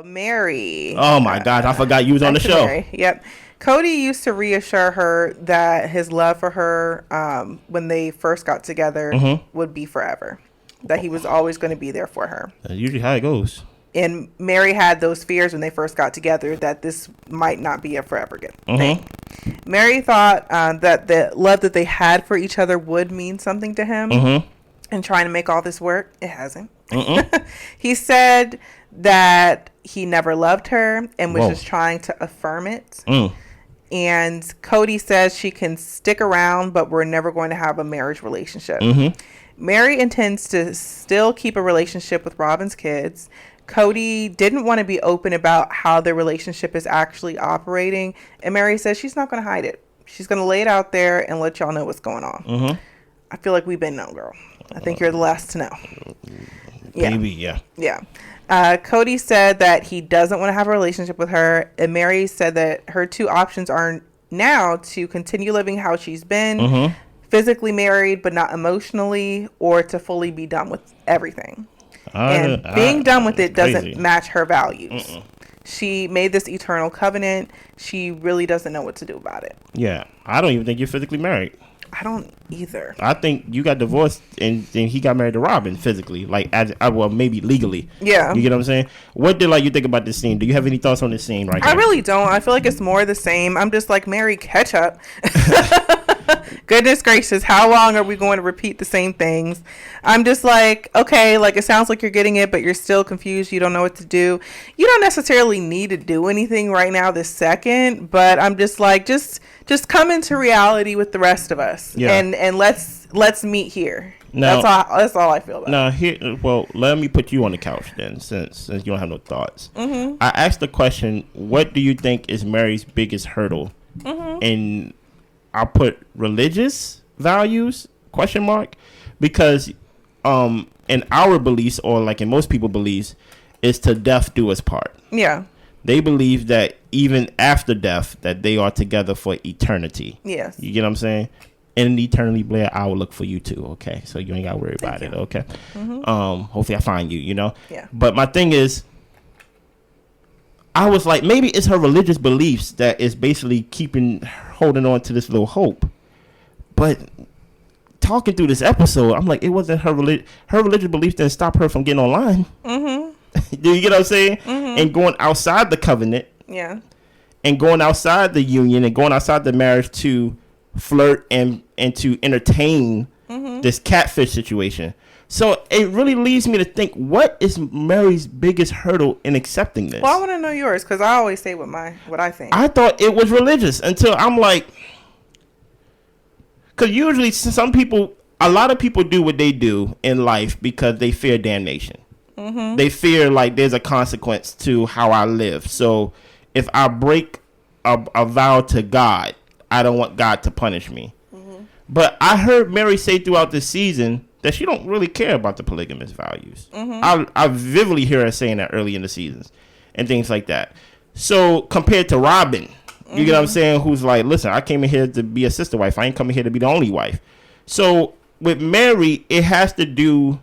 Meri. Oh my gosh, I forgot you was on the Back to show. Meri. Yep. Kody used to reassure her that his love for her, when they first got together, would be forever. That he was always going to be there for her. That's usually how it goes. And Meri had those fears when they first got together that this might not be a forever good thing. Meri thought that the love that they had for each other would mean something to him. And trying to make all this work, it hasn't. He said that he never loved her and was just trying to affirm it. And Kody says she can stick around, but we're never going to have a marriage relationship. Meri intends to still keep a relationship with Robyn's kids. Kody didn't want to be open about how their relationship is actually operating. And Meri says she's not going to hide it. She's going to lay it out there and let y'all know what's going on. I feel like we've been known, girl. I think you're the last to know. Maybe, yeah. Kody said that he doesn't want to have a relationship with her. And Meri said that her two options are now to continue living how she's been, physically married but not emotionally, or to fully be done with everything. And being done with it doesn't match her values. She made this eternal covenant. She really doesn't know what to do about it. Yeah, I don't even think you're physically married. I don't either. I think you got divorced and he got married to Robyn physically, like well, maybe legally. Yeah, you get what I'm saying. What did you think about this scene? Do you have any thoughts on this scene right here? I really don't. I feel like it's more the same. I'm just like, Meri, catch up. Goodness gracious, how long are we going to repeat the same things? I'm just like, okay, like it sounds like you're getting it, but you're still confused. You don't know what to do. You don't necessarily need to do anything right now this second, but I'm just like, just come into reality with the rest of us. Yeah. And let's meet here. No, that's all I feel about. Now here, well, let me put you on the couch then, since you don't have no thoughts. I asked the question, what do you think is Meri's biggest hurdle? And I'll put religious values ? Because in our beliefs, or like in most people's beliefs, is to death do us part. Yeah. They believe that even after death, that they are together for eternity. Yes. You get what I'm saying? And eternally, Blair, I will look for you too. Okay, so you ain't got to worry about it. Okay. Hopefully, I find you. You know. Yeah. But my thing is, I was like, maybe it's her religious beliefs that is basically holding on to this little hope. But talking through this episode, I'm like, it wasn't her religious beliefs didn't stop her from getting online. Do you get what I'm saying? And going outside the covenant. Yeah. And going outside the union and going outside the marriage to flirt and to entertain this catfish situation. So it really leads me to think, what is Meri's biggest hurdle in accepting this? Well, I want to know yours, because I always say what I think. I thought it was religious until I'm like, because usually a lot of people do what they do in life because they fear damnation. They fear like there's a consequence to how I live. So if I break a vow to God, I don't want God to punish me. But I heard Meri say throughout this season that she don't really care about the polygamous values. I vividly hear her saying that early in the seasons and things like that. So compared to Robyn, you get what I'm saying, who's like, listen, I came in here to be a sister wife. I ain't coming here to be the only wife. So with Meri, it has to do.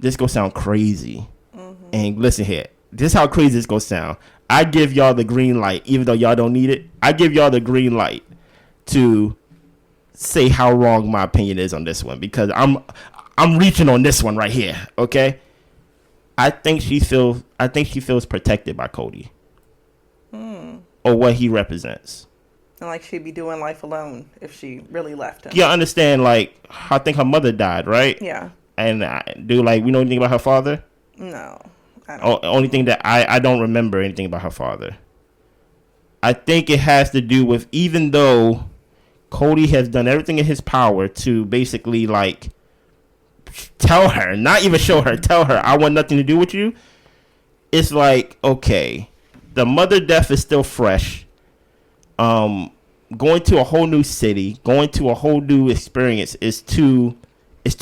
This gonna sound crazy. And listen here. This is how crazy this gonna sound. I give y'all the green light, even though y'all don't need it. I give y'all the green light to say how wrong my opinion is on this one, because I'm reaching on this one right here. Okay, I think she feels protected by Kody, or what he represents. And like she'd be doing life alone if she really left him. Yeah, understand. Like I think her mother died, right? Yeah. And we know anything about her father? No. I don't. Only thing that I don't remember anything about her father. I think it has to do with, even though Kody has done everything in his power to basically like tell her, not even show her, tell her, I want nothing to do with you. It's like, okay, the mother death is still fresh. Going to a whole new city, going to a whole new experience is too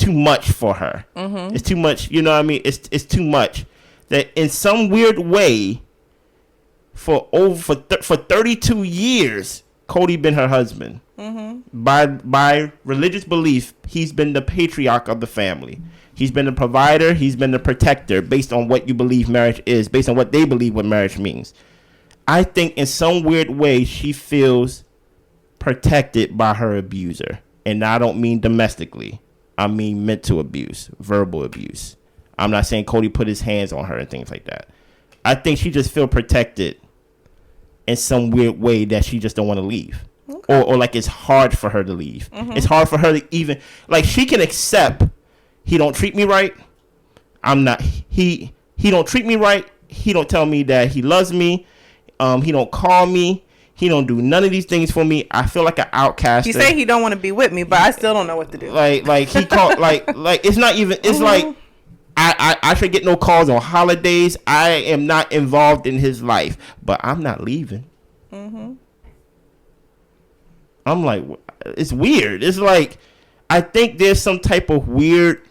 much for her. It's too much, you know what I mean? It's too much. That in some weird way, for 32 years, Kody been her husband. By religious belief, he's been the patriarch of the family. He's been the provider. He's been the protector based on what you believe marriage is, based on what they believe what marriage means. I think in some weird way she feels protected by her abuser. And I don't mean domestically. I mean mental abuse, verbal abuse. I'm not saying Kody put his hands on her and things like that. I think she just feel protected in some weird way that she just don't want to leave. Okay. Or like it's hard for her to leave. It's hard for her to even, like, she can accept he don't treat me right. He don't treat me right. He don't tell me that he loves me. He don't call me. He don't do none of these things for me. I feel like an outcast. You say he don't want to be with me, but I still don't know what to do. Like he called like it's not even. It's like I should get no calls on holidays. I am not involved in his life, but I'm not leaving. I'm like, it's weird. It's like I think there's some type of weird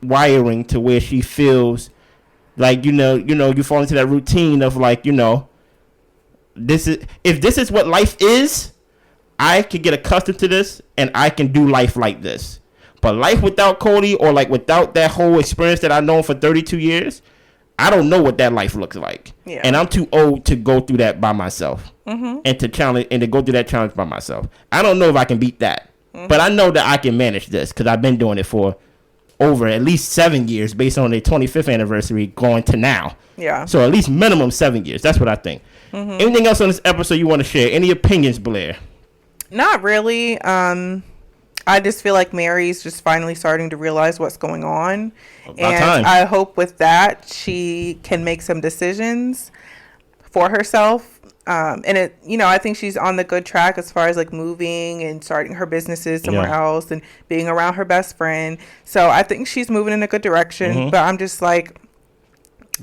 wiring to where she feels like you fall into that routine of like if this is what life is, I can get accustomed to this and I can do life like this. But life without Kody or like without that whole experience that I've known for 32 years, I don't know what that life looks like. Yeah. And I'm too old to go through that by myself and to go through that challenge by myself. I don't know if I can beat that, but I know that I can manage this because I've been doing it for over at least 7 years based on their 25th anniversary going to now. Yeah. So at least minimum 7 years. That's what I think. Anything else on this episode you want to share? Any opinions, Blair? Not really. I just feel like Meri's just finally starting to realize what's going on. And I hope with that she can make some decisions for herself. And I think she's on the good track as far as like moving and starting her businesses somewhere else and being around her best friend. So I think she's moving in a good direction. But I'm just like,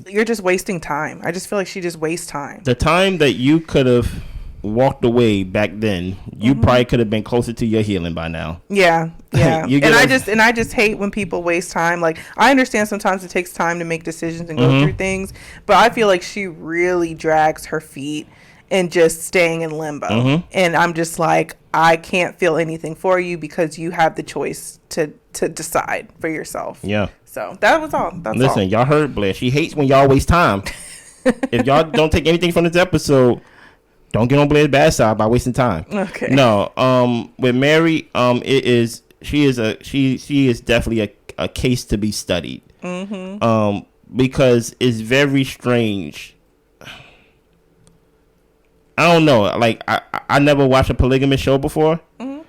you're just wasting time. I just feel like she just wastes time. The time that you could have walked away back then, you probably could have been closer to your healing by now. Yeah. And I just hate when people waste time. Like, I understand sometimes it takes time to make decisions and go through things, but I feel like she really drags her feet and just staying in limbo. And I'm just like, I can't feel anything for you because you have the choice to decide for yourself. Yeah. So that was all. Listen, y'all heard Blair. She hates when y'all waste time. If y'all don't take anything from this episode, don't get on Blair's bad side by wasting time. Okay. No. With Meri, she is definitely a case to be studied. Because it's very strange. I don't know. Like I never watched a polygamous show before,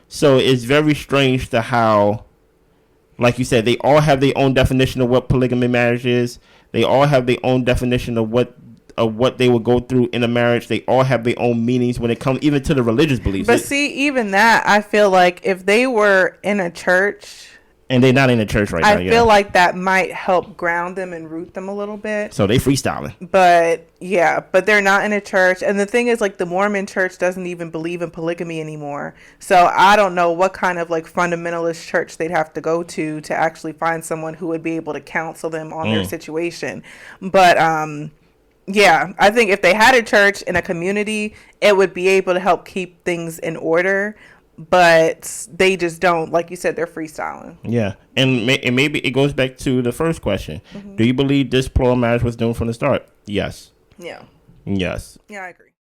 so it's very strange to how, like you said, they all have their own definition of what polygamy marriage is. They all have their own definition of what they will go through in a marriage. They all have their own meanings when it comes even to the religious beliefs. But see, even that, I feel like if they were in a church. And they're not in the church right now. I feel like that might help ground them and root them a little bit. So they freestyling. But they're not in a church. And the thing is, like, the Mormon church doesn't even believe in polygamy anymore. So I don't know what kind of, like, fundamentalist church they'd have to go to actually find someone who would be able to counsel them on their situation. But, yeah, I think if they had a church in a community, it would be able to help keep things in order. But they just don't. Like you said, they're freestyling. Yeah. And maybe it goes back to the first question. Do you believe this plural marriage was doomed from the start? Yes. Yeah. Yes. Yeah, I agree.